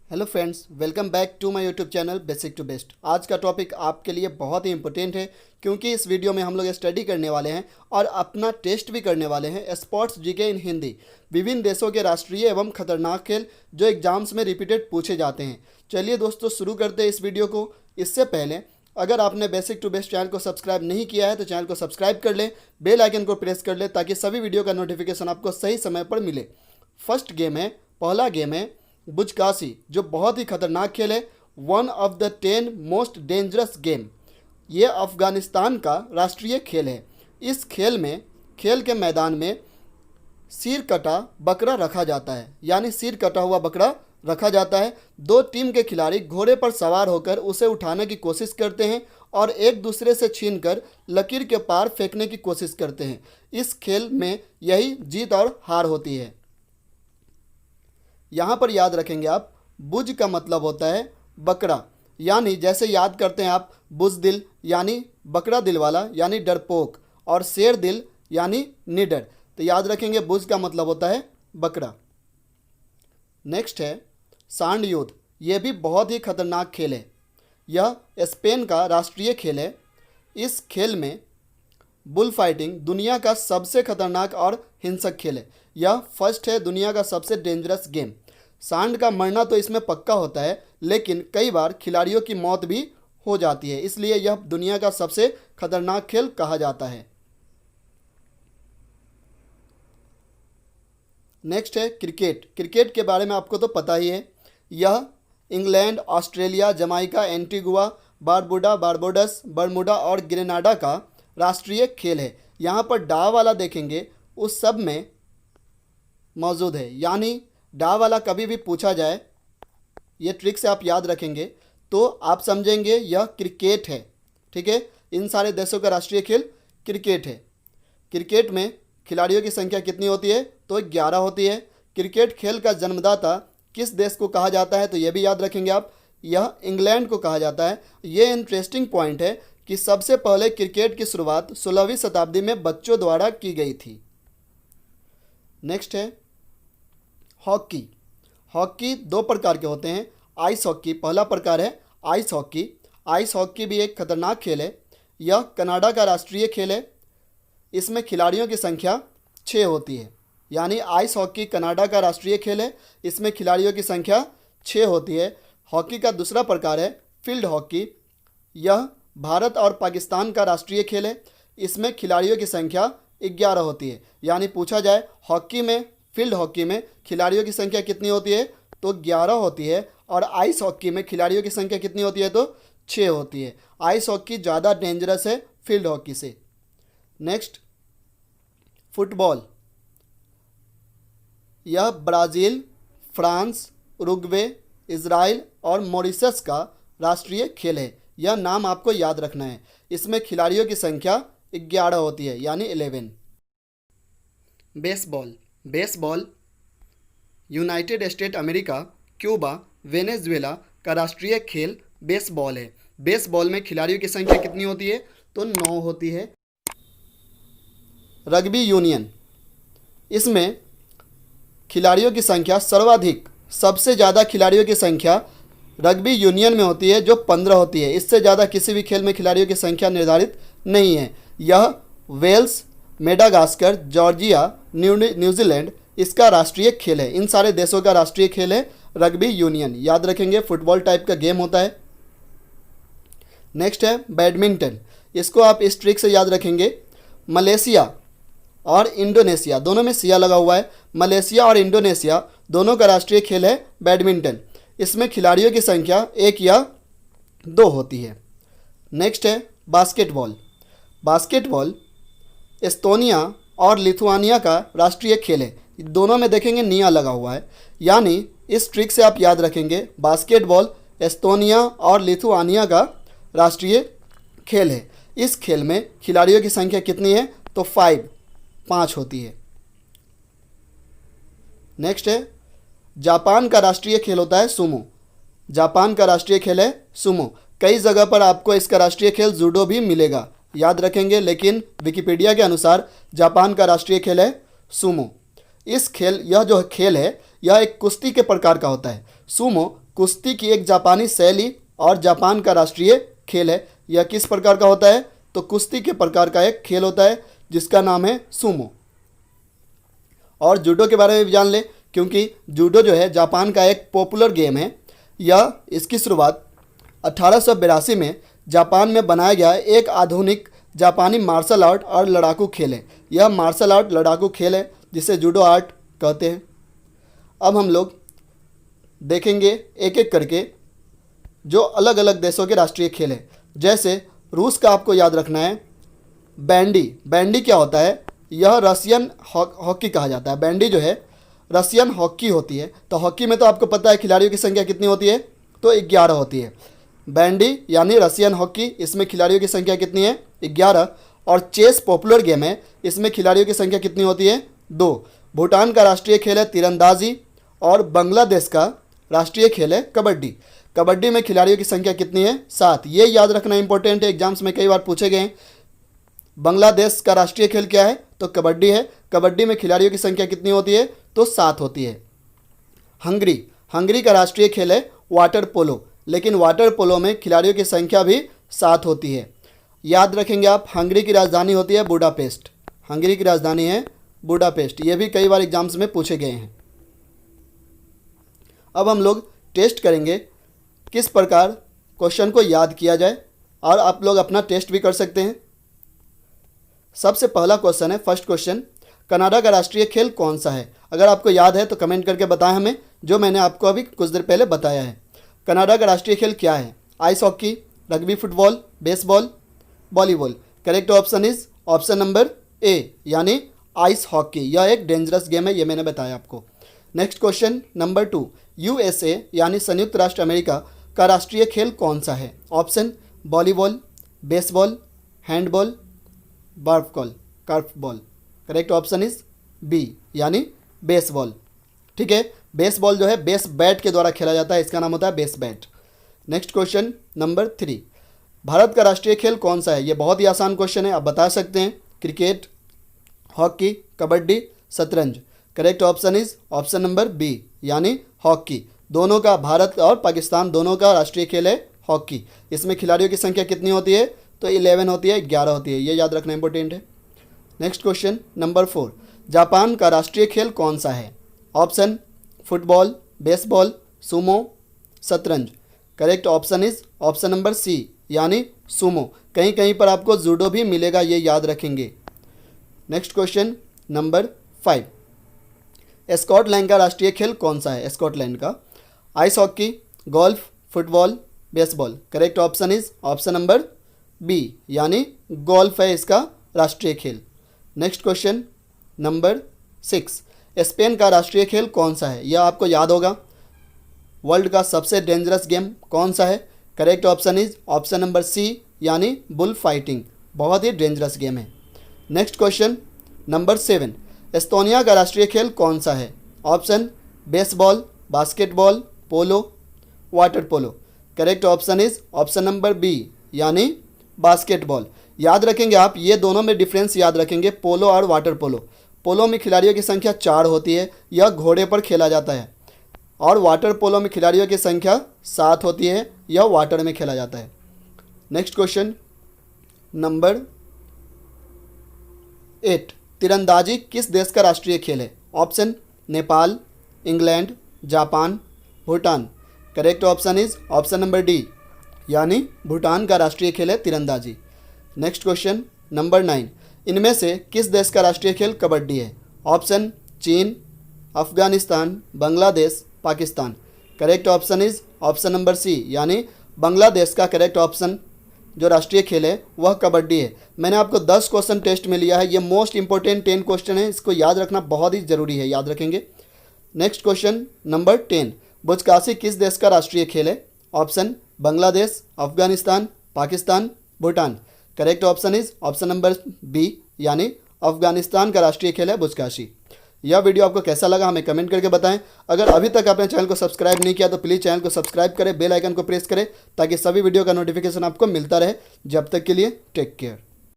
Hello friends, welcome back to my YouTube channel basic to best. आज का topic आपके लिए बहुत ही इंपॉर्टेंट है क्योंकि इस वीडियो में हम लोग स्टडी करने वाले हैं और अपना टेस्ट भी करने वाले हैं स्पोर्ट्स जीके इन हिंदी, विभिन्न देशों के राष्ट्रीय एवं खतरनाक खेल जो एग्जाम्स में रिपीटेड पूछे जाते हैं। चलिए दोस्तों, शुरू करते हैं इस वीडियो को। इससे पहले अगर आपने बेसिक टू बेस्ट चैनल को सब्सक्राइब नहीं किया है तो चैनल को सब्सक्राइब कर लें, बेल आइकन को प्रेस कर लें ताकि सभी वीडियो का नोटिफिकेशन आपको सही समय पर मिले। फर्स्ट गेम है, पहला गेम है बुजकाशी, जो बहुत ही खतरनाक खेल है। 1 of the 10 most dangerous game. ये अफ़गानिस्तान का राष्ट्रीय खेल है। इस खेल में खेल के मैदान में सिर कटा बकरा रखा जाता है, यानी सिर कटा हुआ बकरा रखा जाता है। दो टीम के खिलाड़ी घोड़े पर सवार होकर उसे उठाने की कोशिश करते हैं और एक दूसरे से छीनकर लकीर के पार फेंकने की कोशिश करते हैं। इस खेल में यही जीत और हार होती है। यहाँ पर याद रखेंगे आप, बुज का मतलब होता है बकरा, यानी जैसे याद करते हैं आप बुजदिल यानी बकरा दिल वाला यानी डरपोक, और शेर दिल यानी निडर। तो याद रखेंगे बुज का मतलब होता है बकरा। नेक्स्ट है सांड युद्ध। यह भी बहुत ही खतरनाक खेल है। यह स्पेन का राष्ट्रीय खेल है। इस खेल में बुल फाइटिंग दुनिया का सबसे खतरनाक और हिंसक खेल है। यह फर्स्ट है दुनिया का सबसे डेंजरस गेम। सांड का मरना तो इसमें पक्का होता है, लेकिन कई बार खिलाड़ियों की मौत भी हो जाती है, इसलिए यह दुनिया का सबसे खतरनाक खेल कहा जाता है। नेक्स्ट है क्रिकेट। क्रिकेट के बारे में आपको तो पता ही है। यह England, Australia, Jamaica, Antigua, Barbuda, Bermuda और ग्रेनाडा का राष्ट्रीय खेल है। यहाँ पर डा वाला देखेंगे उस सब में मौजूद है, यानी डा वाला कभी भी पूछा जाए, ये ट्रिक से आप याद रखेंगे तो आप समझेंगे यह क्रिकेट है। ठीक है, इन सारे देशों का राष्ट्रीय खेल क्रिकेट है। क्रिकेट में खिलाड़ियों की संख्या कितनी होती है? तो 11 होती है। क्रिकेट खेल का जन्मदाता किस देश को कहा जाता है? तो यह भी याद रखेंगे आप, यह इंग्लैंड को कहा जाता है। ये इंटरेस्टिंग पॉइंट है कि सबसे पहले क्रिकेट की शुरुआत 16वीं शताब्दी में बच्चों द्वारा की गई थी। नेक्स्ट है हॉकी। हॉकी दो प्रकार के होते हैं। आइस हॉकी पहला प्रकार है आइस हॉकी। आइस हॉकी भी एक खतरनाक खेल है। यह कनाडा का राष्ट्रीय खेल है। इसमें खिलाड़ियों की संख्या 6 होती है, यानी आइस हॉकी कनाडा का राष्ट्रीय खेल है। इसमें खिलाड़ियों की संख्या 6 होती है। हॉकी का दूसरा प्रकार है फील्ड हॉकी। यह भारत और पाकिस्तान का राष्ट्रीय खेल है। इसमें खिलाड़ियों की संख्या 11 होती है, यानी पूछा जाए हॉकी में, फील्ड हॉकी में खिलाड़ियों की संख्या कितनी होती है? तो 11 होती है। और आइस हॉकी में खिलाड़ियों की संख्या कितनी होती है? तो 6 होती है। आइस हॉकी ज़्यादा डेंजरस है फील्ड हॉकी से। Next football. यह ब्राज़ील, फ्रांस, उरुग्वे, इज़राइल और मॉरिशस का राष्ट्रीय खेल है। यह नाम आपको याद रखना है। इसमें खिलाड़ियों की संख्या 11 होती है, यानी 11। Baseball. Baseball United state America, Cuba, Venezuela का राष्ट्रीय खेल बेसबॉल है। बेसबॉल में खिलाड़ियों की संख्या कितनी होती है? तो 9 होती है। Rugby union. इसमें खिलाड़ियों की संख्या सर्वाधिक, सबसे ज़्यादा खिलाड़ियों की संख्या रग्बी यूनियन में होती है, जो 15 होती है। इससे ज़्यादा किसी भी खेल में खिलाड़ियों की संख्या निर्धारित नहीं है। यह वेल्स, मेडागास्कर, जॉर्जिया, न्यूजीलैंड इसका राष्ट्रीय खेल है। इन सारे देशों का राष्ट्रीय खेल है रग्बी यूनियन। याद रखेंगे, फुटबॉल टाइप का गेम होता है। नेक्स्ट है बैडमिंटन। इसको आप इस ट्रिक से याद रखेंगे, मलेशिया और इंडोनेशिया दोनों में सिया लगा हुआ है। मलेशिया और इंडोनेशिया दोनों का राष्ट्रीय खेल है बैडमिंटन। इसमें खिलाड़ियों की संख्या 1 या 2 होती है। नेक्स्ट है बास्केटबॉल। बास्केटबॉल एस्तोनिया और लिथुआनिया का राष्ट्रीय खेल है। दोनों में देखेंगे निया लगा हुआ है, यानी इस ट्रिक से आप याद रखेंगे बास्केटबॉल एस्तोनिया और लिथुआनिया का राष्ट्रीय खेल है। इस खेल में खिलाड़ियों की संख्या कितनी है? तो 5 होती है। नेक्स्ट है जापान का राष्ट्रीय खेल होता है सुमो। जापान का राष्ट्रीय खेल है सुमो। कई जगह पर आपको इसका राष्ट्रीय खेल जूडो भी मिलेगा, याद रखेंगे, लेकिन विकिपीडिया के अनुसार जापान का राष्ट्रीय खेल है सुमो। यह जो खेल है यह एक कुश्ती के प्रकार का होता है। सुमो कुश्ती की एक जापानी शैली और जापान का राष्ट्रीय खेल है। यह किस प्रकार का होता है? तो कुश्ती के प्रकार का एक खेल होता है जिसका नाम है सूमो। और जूडो के बारे में भी जान लें, क्योंकि जूडो जो है जापान का एक पॉपुलर गेम है। यह इसकी शुरुआत 1882 में जापान में बनाया गया एक आधुनिक जापानी मार्शल आर्ट और लड़ाकू खेल है। यह मार्शल आर्ट लड़ाकू खेल है जिसे जूडो आर्ट कहते हैं। अब हम लोग देखेंगे एक एक करके जो अलग अलग देशों के राष्ट्रीय खेल हैं। जैसे रूस का आपको याद रखना है बैंडी। बैंडी क्या होता है? यह रशियन हॉकी कहा जाता है। बैंडी जो है रशियन हॉकी होती है। तो हॉकी में तो आपको पता है खिलाड़ियों की संख्या कितनी होती है? तो 11 होती है। बैंडी यानी रशियन हॉकी, इसमें खिलाड़ियों की संख्या कितनी है? 11। और चेस पॉपुलर गेम है, इसमें खिलाड़ियों की संख्या कितनी होती है? 2। भूटान का राष्ट्रीय खेल है तीरंदाजी और बांग्लादेश का राष्ट्रीय खेल है कबड्डी। कबड्डी में खिलाड़ियों की संख्या कितनी है? 7। ये याद रखना इंपॉर्टेंट है, एग्जाम्स में कई बार पूछे गए हैं। बांग्लादेश का राष्ट्रीय खेल क्या है? तो कबड्डी है। कबड्डी में खिलाड़ियों की संख्या कितनी होती है? तो 7 होती है। हंगरी का राष्ट्रीय खेल है वाटर पोलो, लेकिन वाटर पोलो में खिलाड़ियों की संख्या भी 7 होती है। याद रखेंगे आप, हंगरी की राजधानी होती है बुडापेस्ट। हंगरी की राजधानी है बुडापेस्ट। ये भी कई बार एग्जाम्स में पूछे गए हैं। अब हम लोग टेस्ट करेंगे किस प्रकार क्वेश्चन को याद किया जाए, और आप लोग अपना टेस्ट भी कर सकते हैं। सबसे पहला क्वेश्चन है, फर्स्ट क्वेश्चन, कनाडा का राष्ट्रीय खेल कौन सा है? अगर आपको याद है तो कमेंट करके बताएं हमें, जो मैंने आपको अभी कुछ देर पहले बताया है। कनाडा का राष्ट्रीय खेल क्या है? Ice hockey, rugby football, baseball, volleyball. Correct option is option number A यानी आइस हॉकी। यह एक डेंजरस गेम है, ये मैंने बताया आपको। नेक्स्ट क्वेश्चन नंबर 2, यूएसए यानी संयुक्त राष्ट्र अमेरिका का राष्ट्रीय खेल कौन सा है? Option volleyball, baseball, handball, korfball. Correct option is B यानी बेसबॉल। ठीक है, बेसबॉल जो है बेस बैट के द्वारा खेला जाता है, इसका नाम होता है base bat. Next question number 3, Bharat का राष्ट्रीय खेल कौन सा है? ये बहुत ही आसान क्वेश्चन है, आप बता सकते हैं। क्रिकेट, हॉकी, कबड्डी, शतरंज। Correct option is option number B यानी हॉकी। दोनों का, भारत और पाकिस्तान दोनों का राष्ट्रीय खेल है हॉकी। इसमें खिलाड़ियों की संख्या कितनी होती है? तो 11 होती है, 11 होती है। ये याद रखना इंपॉर्टेंट है। नेक्स्ट क्वेश्चन नंबर 4, जापान का राष्ट्रीय खेल कौन सा है? ऑप्शन फुटबॉल, बेसबॉल, सुमो, शतरंज। Correct option is option number C यानी सुमो। कहीं कहीं पर आपको जूडो भी मिलेगा, ये याद रखेंगे। नेक्स्ट क्वेश्चन नंबर 5, स्कॉटलैंड का राष्ट्रीय खेल कौन सा है? स्कॉटलैंड का ice hockey, golf, football, baseball. Correct option is option number B यानी गोल्फ है इसका राष्ट्रीय खेल। नेक्स्ट क्वेश्चन नंबर 6, स्पेन का राष्ट्रीय खेल कौन सा है? यह आपको याद होगा। वर्ल्ड का सबसे डेंजरस गेम कौन सा है? Correct option is option number C यानी बुल फाइटिंग। बहुत ही डेंजरस गेम है। नेक्स्ट क्वेश्चन नंबर 7, एस्तोनिया का राष्ट्रीय खेल कौन सा है? Option baseball, basketball, polo, water polo. Correct option is option number B यानी बास्केटबॉल। याद रखेंगे आप, ये दोनों में डिफरेंस याद रखेंगे, पोलो और वाटर पोलो। पोलो में खिलाड़ियों की संख्या 4 होती है, यह घोड़े पर खेला जाता है। और वाटर पोलो में खिलाड़ियों की संख्या 7 होती है, यह वाटर में खेला जाता है। नेक्स्ट क्वेश्चन नंबर 8, तीरंदाजी किस देश का राष्ट्रीय खेल है? Option Nepal, England, Japan, Bhutan. Correct option is option number D यानी भूटान का राष्ट्रीय खेल है तीरंदाजी। नेक्स्ट क्वेश्चन नंबर 9, इनमें से किस देश का राष्ट्रीय खेल कबड्डी है? ऑप्शन चीन, Afghanistan, Bangladesh, Pakistan. Correct option is option number C यानी बांग्लादेश का करेक्ट ऑप्शन जो राष्ट्रीय खेल है वह कबड्डी है। मैंने आपको 10 क्वेश्चन टेस्ट में लिया है, ये मोस्ट इंपॉर्टेंट 10 क्वेश्चन है, इसको याद रखना बहुत ही जरूरी है, याद रखेंगे। नेक्स्ट क्वेश्चन नंबर 10, बुजकाशी किस देश का राष्ट्रीय खेल है? Option Bangladesh, Afghanistan, Pakistan, Bhutan. Correct option is option number B यानी अफगानिस्तान का राष्ट्रीय खेल है बुजकाशी। यह वीडियो आपको कैसा लगा हमें कमेंट करके बताएं। अगर अभी तक आपने चैनल को सब्सक्राइब नहीं किया तो प्लीज़ चैनल को सब्सक्राइब करें, बेल आइकन को प्रेस करें ताकि सभी वीडियो का नोटिफिकेशन आपको मिलता रहे। जब तक के लिए टेक केयर।